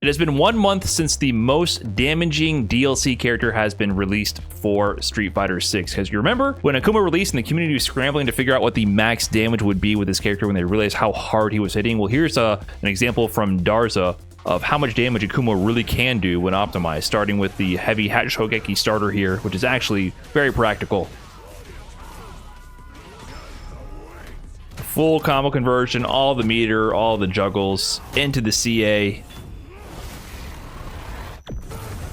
It has been 1 month since the most damaging DLC character has been released for Street Fighter 6. Because you remember when Akuma released and the community was scrambling to figure out what the max damage would be with this character when they realized how hard he was hitting? Well, here's an example from Darza of how much damage Akuma really can do when optimized, starting with the heavy Hashogeki starter here, which is actually very practical. Full combo conversion, all the meter, all the juggles into the CA.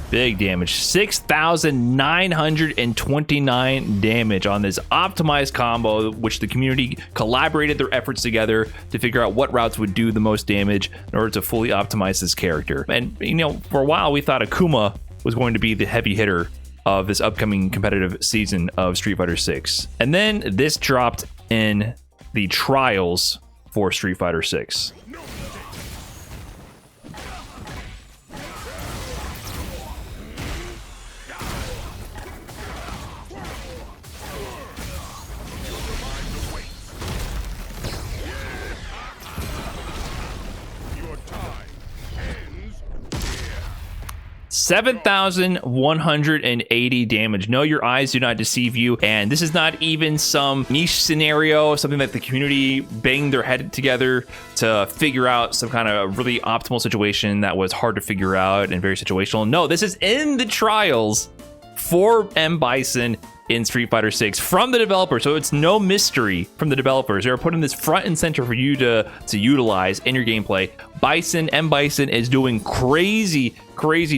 Big damage, 6,929 damage on this optimized combo, which the community collaborated their efforts together to figure out what routes would do the most damage in order to fully optimize this character. And, you know, for a while we thought Akuma was going to be the heavy hitter of this upcoming competitive season of Street Fighter 6. And then this dropped in the trials for Street Fighter 6. 7,180 damage. No, your eyes do not deceive you. And this is not even some niche scenario, something that the community banged their head together to figure out some kind of really optimal situation that was hard to figure out and very situational. No, this is in the trials for M. Bison in Street Fighter 6 from the developer, so it's no mystery from the developers. They're putting this front and center for you to utilize in your gameplay. M. Bison is doing crazy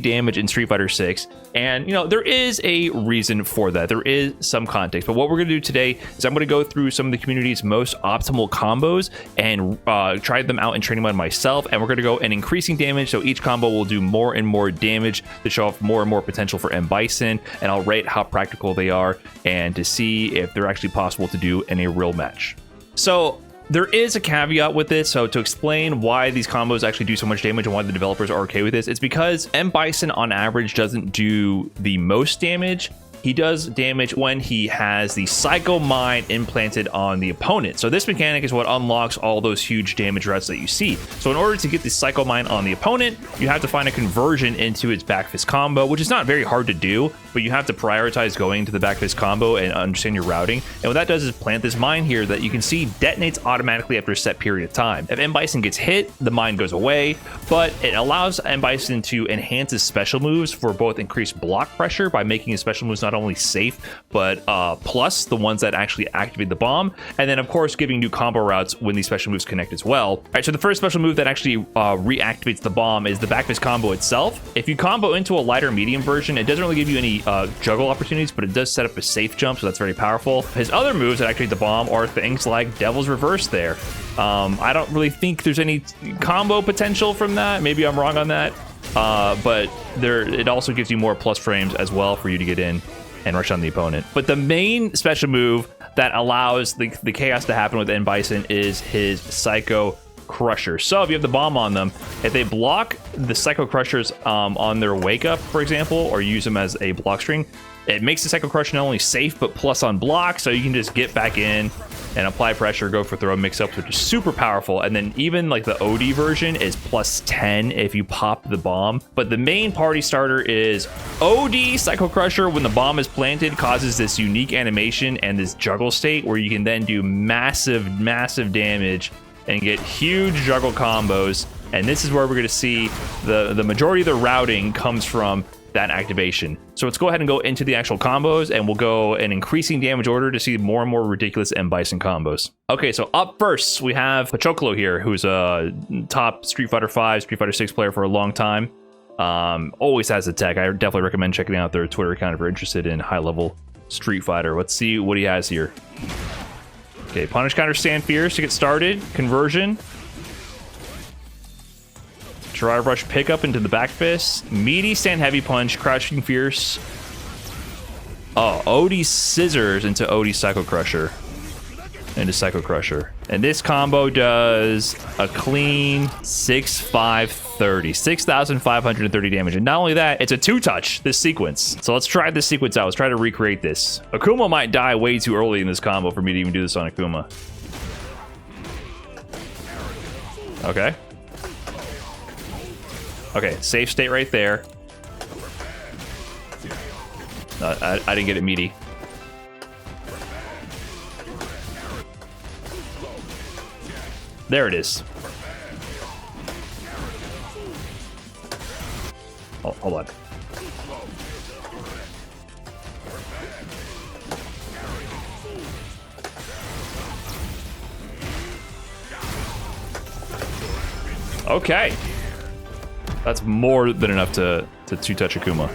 damage in Street Fighter 6, and you know there is a reason for that. There is some context, but what we're going to do today is I'm going to go through some of the community's most optimal combos and try them out in training mode myself, and we're going to go in increasing damage, so each combo will do more and more damage to show off more and more potential for M. Bison, and I'll rate how practical they are and to see if they're actually possible to do in a real match. So there is a caveat with this, so to explain why these combos actually do so much damage and why the developers are okay with this, it's because M. Bison on average doesn't do the most damage. He does damage when he has the Psycho Mine implanted on the opponent. So this mechanic is what unlocks all those huge damage routes that you see. So in order to get the Psycho Mine on the opponent, you have to find a conversion into its back fist combo, which is not very hard to do, but you have to prioritize going to the back fist combo and understand your routing. And what that does is plant this mine here that you can see detonates automatically after a set period of time. If M. Bison gets hit, the mine goes away, but it allows M. Bison to enhance his special moves for both increased block pressure by making his special moves not only safe, but plus the ones that actually activate the bomb, and then of course giving new combo routes when these special moves connect as well. All right, so the first special move that actually reactivates the bomb is the back fist combo itself. If you combo into a lighter medium version, it doesn't really give you any juggle opportunities, but it does set up a safe jump, so that's very powerful. His other moves that activate the bomb are things like Devil's Reverse there. I don't really think there's any combo potential from that. Maybe I'm wrong on that, but it also gives you more plus frames as well for you to get in and rush on the opponent. But the main special move that allows the chaos to happen with M. Bison is his Psycho Crusher. So if you have the bomb on them, if they block the Psycho Crushers on their wake up, for example, or use them as a block string, it makes the Psycho Crusher not only safe, but plus on block, so you can just get back in and apply pressure, go for throw mix-ups, which is super powerful. And then even like the OD version is plus 10 if you pop the bomb. But the main party starter is OD Psycho Crusher. When the bomb is planted, causes this unique animation and this juggle state where you can then do massive damage and get huge juggle combos. And this is where we're going to see the majority of the routing comes from that activation. So let's go ahead and go into the actual combos, and we'll go in increasing damage order to see more and more ridiculous M. Bison combos. Okay, so up first we have Choco here, who's a top Street Fighter 5, Street Fighter 6 player for a long time. Always has the tech. I definitely recommend checking out their Twitter account if you're interested in high-level Street Fighter. Let's see what he has here. Okay, punish counter stand fierce to get started. Conversion. Drive rush pickup into the back fist. Meaty stand heavy punch. Crouching fierce. Oh, OD scissors into OD Psycho Crusher. Into Psycho Crusher. And this combo does a clean 6,530. 6,530 damage. And not only that, it's a two-touch, this sequence. So let's try this sequence out. Let's try to recreate this. Akuma might die way too early in this combo for me to even do this on Akuma. Okay, safe state right there. I didn't get it meaty. There it is. Oh, hold on. Okay. That's more than enough to two-touch Akuma.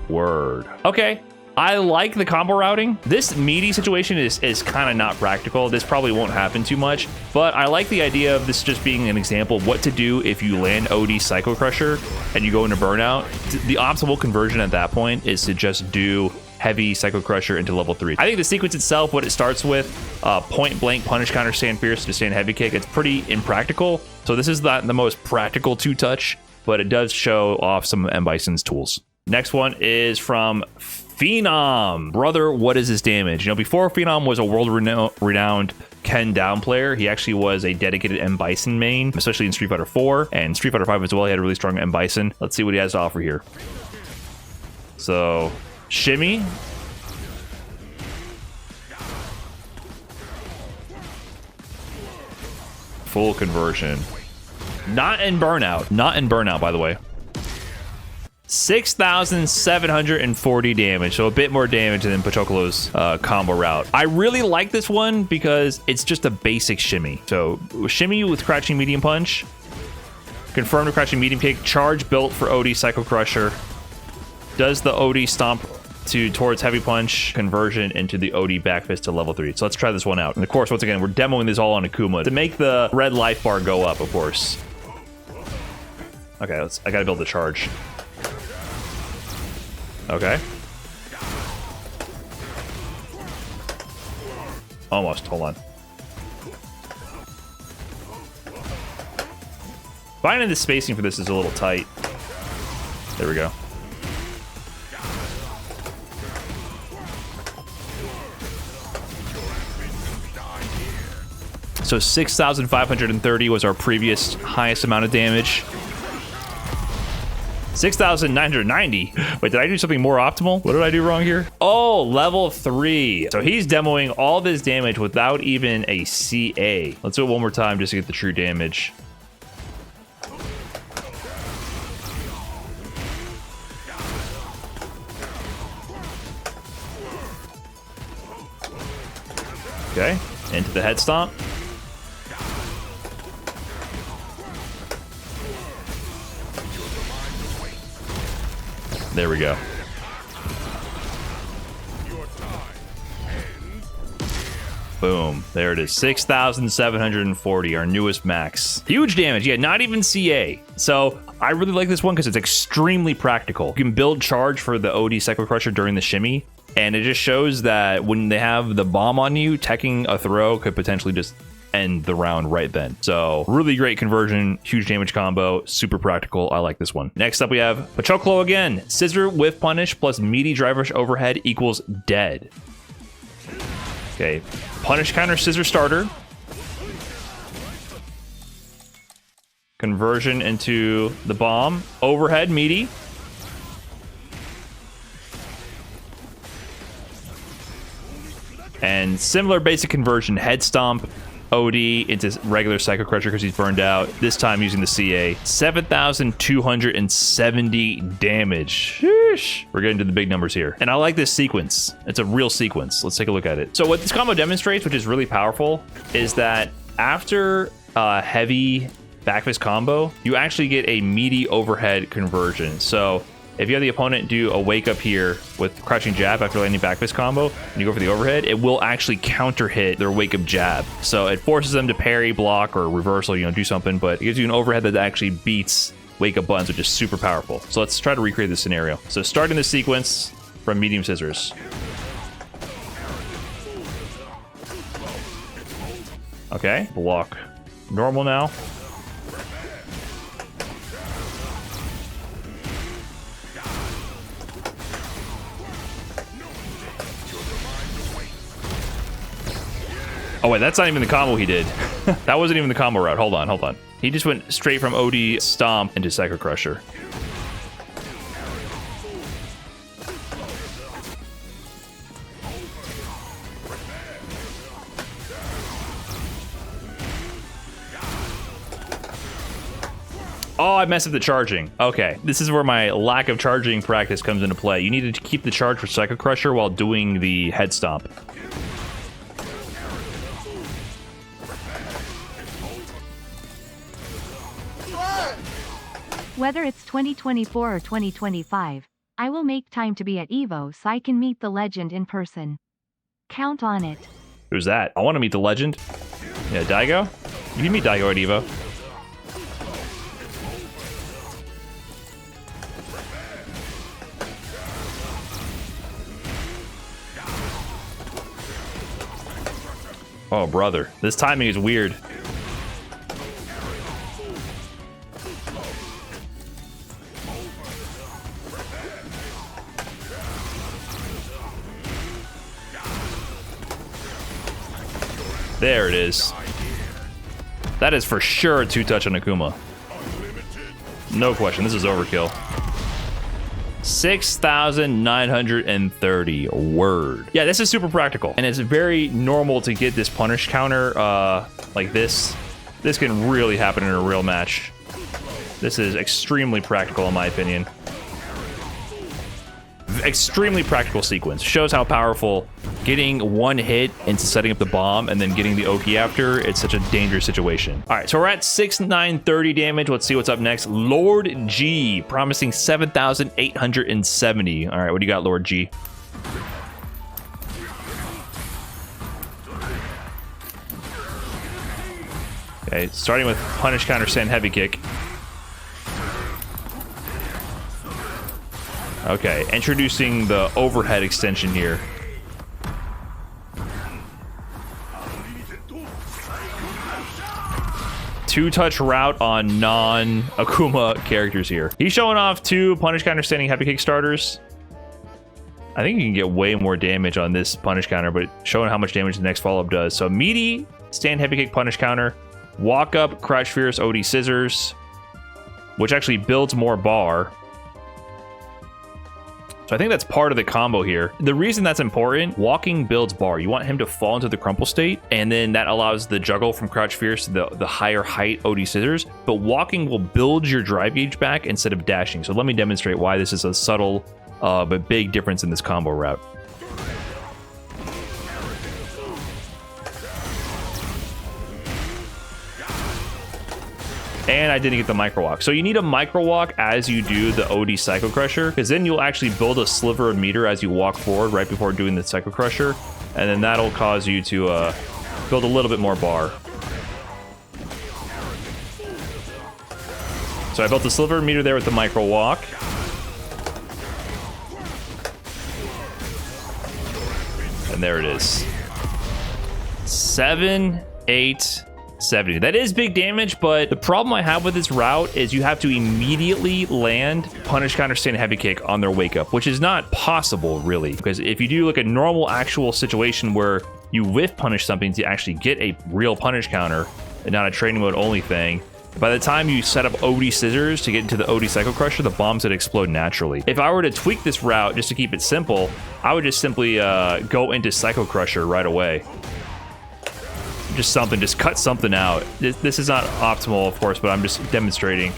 Word. Okay. I like the combo routing. This meaty situation is kind of not practical. This probably won't happen too much, but I like the idea of this just being an example of what to do if you land OD Psycho Crusher and you go into burnout. The optimal conversion at that point is to just do heavy Psycho Crusher into level 3. I think the sequence itself, what it starts with, point blank punish counter stand fierce to stand heavy kick, it's pretty impractical. So this is not the most practical two-touch, but it does show off some of M. Bison's tools. Next one is from Phenom. Brother, what is his damage? You know, before Phenom was a world-renowned Ken down player, he actually was a dedicated M. Bison main, especially in Street Fighter 4 and Street Fighter 5 as well. He had a really strong M. Bison. Let's see what he has to offer here. So, shimmy. Full conversion. Not in burnout. Not in burnout, by the way. 6,740 damage, so a bit more damage than Choco's combo route. I really like this one because it's just a basic shimmy. So shimmy with crouching medium punch, confirm to crouching medium kick, charge built for OD Psycho Crusher, does the OD stomp towards heavy punch, conversion into the OD back fist to level 3. So let's try this one out. And of course, once again, we're demoing this all on Akuma to make the red life bar go up, of course. Okay, I gotta build the charge. Okay. Almost. Hold on. Finding the spacing for this is a little tight. There we go. So 6,530 was our previous highest amount of damage. 6,990. Wait, did I do something more optimal? What did I do wrong here? Oh, level 3. So he's demoing all this damage without even a CA. Let's do it one more time just to get the true damage. Okay, into the head stomp. There we go. Boom. There it is. 6,740, our newest max. Huge damage. Yeah, not even CA. So I really like this one because it's extremely practical. You can build charge for the OD Psycho Crusher during the shimmy, and it just shows that when they have the bomb on you, teching a throw could potentially just end the round right then. So really great conversion, huge damage combo, super practical. I like this one. Next up we have Choco again. Scissor whiff punish plus meaty driver overhead equals dead. Okay, punish counter scissor starter. Conversion into the bomb. Overhead meaty. And similar basic conversion, head stomp, OD into regular Psycho Crusher because he's burned out. This time using the CA. 7,270 damage. Sheesh. We're getting to the big numbers here. And I like this sequence. It's a real sequence. Let's take a look at it. So what this combo demonstrates, which is really powerful, is that after a heavy back fist combo, you actually get a meaty overhead conversion. So if you have the opponent do a wake up here with crouching jab after landing back fist combo, and you go for the overhead, it will actually counter hit their wake up jab. So it forces them to parry, block, or reversal, you know, do something, but it gives you an overhead that actually beats wake up buttons, which is super powerful. So let's try to recreate this scenario. So starting the sequence from medium scissors. Okay, block. Normal now. Oh wait, that's not even the combo he did. That wasn't even the combo route. Hold on. He just went straight from OD Stomp into Psycho Crusher. Oh, I messed up the charging. Okay, this is where my lack of charging practice comes into play. You need to keep the charge for Psycho Crusher while doing the head stomp. Whether it's 2024 or 2025, I will make time to be at EVO so I can meet the legend in person. Count on it. Who's that? I want to meet the legend. Yeah, Daigo? You can meet Daigo at EVO. Oh, brother. This timing is weird. There it is. That is for sure a two-touch on Akuma. No question. This is overkill. 6,930. Word. Yeah, this is super practical. And it's very normal to get this punish counter like this. This can really happen in a real match. This is extremely practical in my opinion. Extremely practical sequence. Shows how powerful getting one hit into setting up the bomb and then getting the Oki after. It's such a dangerous situation. All right, so we're at 6,930 damage. Let's see what's up next. Lord G, promising 7,870. All right, what do you got, Lord G? Okay, starting with punish counter send heavy kick. Okay, introducing the overhead extension here. Two-touch route on non-Akuma characters here. He's showing off two punish counter standing heavy kick starters. I think you can get way more damage on this punish counter, but showing how much damage the next follow-up does. So meaty, stand heavy kick punish counter, walk up, crouch fierce, OD scissors, which actually builds more bar. So I think that's part of the combo here. The reason that's important, walking builds bar. You want him to fall into the crumple state, and then that allows the juggle from Crouch Fierce to the higher height OD Scissors. But walking will build your drive gauge back instead of dashing. So let me demonstrate why this is a subtle but big difference in this combo route. And I didn't get the micro walk. So you need a micro walk as you do the OD Psycho Crusher, because then you'll actually build a sliver of meter as you walk forward right before doing the Psycho Crusher. And then that'll cause you to build a little bit more bar. So I built a sliver of meter there with the micro walk. And there it is. 7, 8, 70. That is big damage, but the problem I have with this route is you have to immediately land punish counter stand heavy kick on their wake up, which is not possible really, because if you do like a normal actual situation where you whiff punish something to actually get a real punish counter and not a training mode only thing, by the time you set up OD scissors to get into the OD Psycho Crusher, the bombs would explode naturally. If I were to tweak this route just to keep it simple, I would just simply go into Psycho Crusher right away. Just cut something out. This is not optimal, of course, but I'm just demonstrating.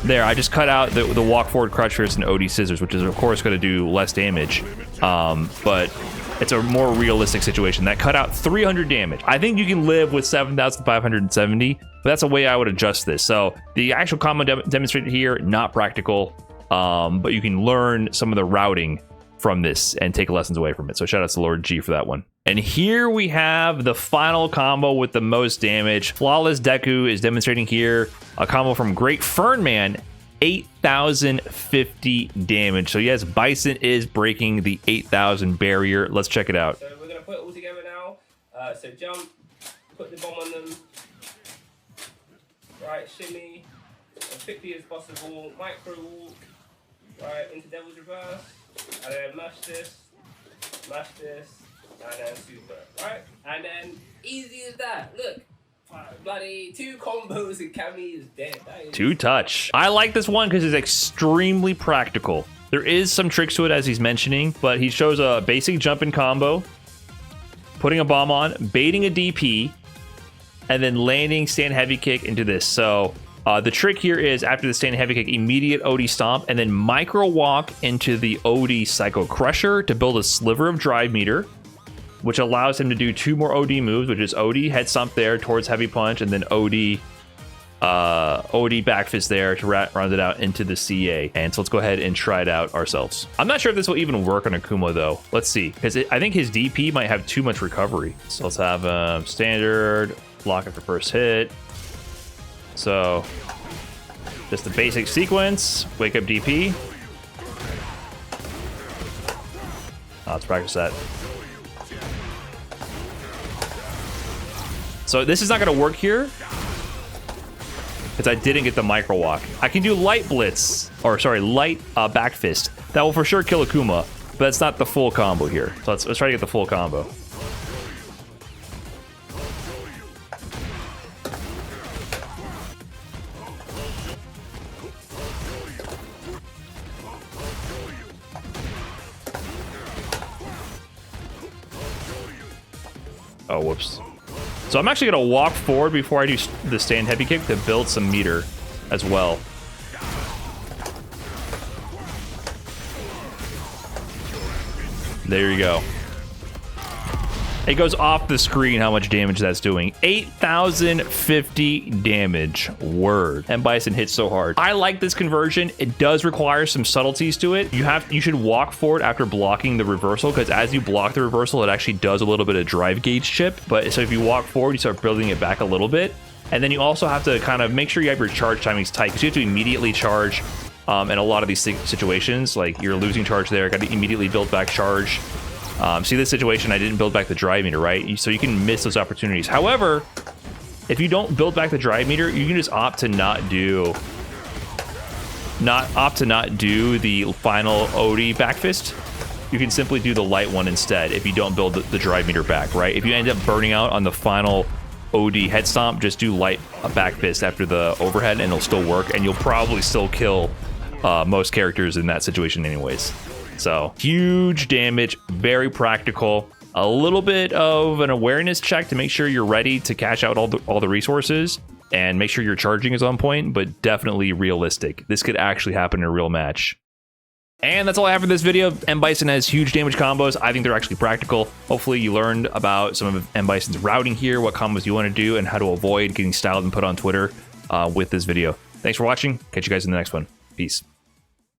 There, I just cut out the walk forward, crouch fierce, and OD scissors, which is of course going to do less damage, but it's a more realistic situation. That cut out 300 damage. I think you can live with 7,570, but that's a way I would adjust this. So the actual combo demonstrated here, not practical, but you can learn some of the routing from this and take lessons away from it. So shout out to Lord G for that one. And here we have the final combo with the most damage. Flawless Deku is demonstrating here a combo from Great Fernman, 8,050 damage. So yes, Bison is breaking the 8,000 barrier. Let's check it out. So we're gonna put it all together now. So jump, put the bomb on them. Right, shimmy, as quickly as possible. Micro walk, right, into Devil's Reverse. And then mash this, and then super, right? And then easy as that. Look, Bloody 2 combos and Cammy is dead. Two touch. I like this one because it's extremely practical. There is some tricks to it as he's mentioning, but he shows a basic jump in combo, putting a bomb on, baiting a DP, and then landing stand heavy kick into this. So the trick here is after the stand heavy kick, immediate OD stomp, and then micro walk into the OD Psycho Crusher to build a sliver of drive meter, which allows him to do 2 more OD moves, which is OD head stomp there towards heavy punch, and then OD back fist there to round it out into the CA. And so let's go ahead and try it out ourselves. I'm not sure if this will even work on Akuma though. Let's see, because I think his DP might have too much recovery. So let's have standard, block after first hit. So just the basic sequence, wake up DP. Let's practice that. So this is not going to work here because I didn't get the micro walk. I can do light blitz, or sorry, light back fist. That will for sure kill Akuma, but that's not the full combo here. So let's try to get the full combo. Oh, whoops. So I'm actually going to walk forward before I do the stand heavy kick to build some meter as well. There you go. It goes off the screen how much damage that's doing. 8,050 damage. Word. And Bison hits so hard. I like this conversion. It does require some subtleties to it. You should walk forward after blocking the reversal, because as you block the reversal, it actually does a little bit of drive gauge chip. But so if you walk forward, you start building it back a little bit. And then you also have to kind of make sure you have your charge timings tight, because you have to immediately charge in a lot of these situations. Like you're losing charge there, got to immediately build back charge. See this situation, I didn't build back the drive meter, right? So you can miss those opportunities. However, if you don't build back the drive meter, you can just opt to not do the final OD back fist. You can simply do the light one instead if you don't build the drive meter back, right? If you end up burning out on the final OD head stomp, just do light back fist after the overhead and it'll still work, and you'll probably still kill most characters in that situation anyways. So huge damage, very practical, a little bit of an awareness check to make sure you're ready to cash out all the resources and make sure your charging is on point, but definitely realistic. This could actually happen in a real match. And that's all I have for this video. M. Bison has huge damage combos. I think they're actually practical. Hopefully you learned about some of M. Bison's routing here, what combos you want to do, and how to avoid getting styled and put on Twitter with this video. Thanks for watching. Catch you guys in the next one. Peace.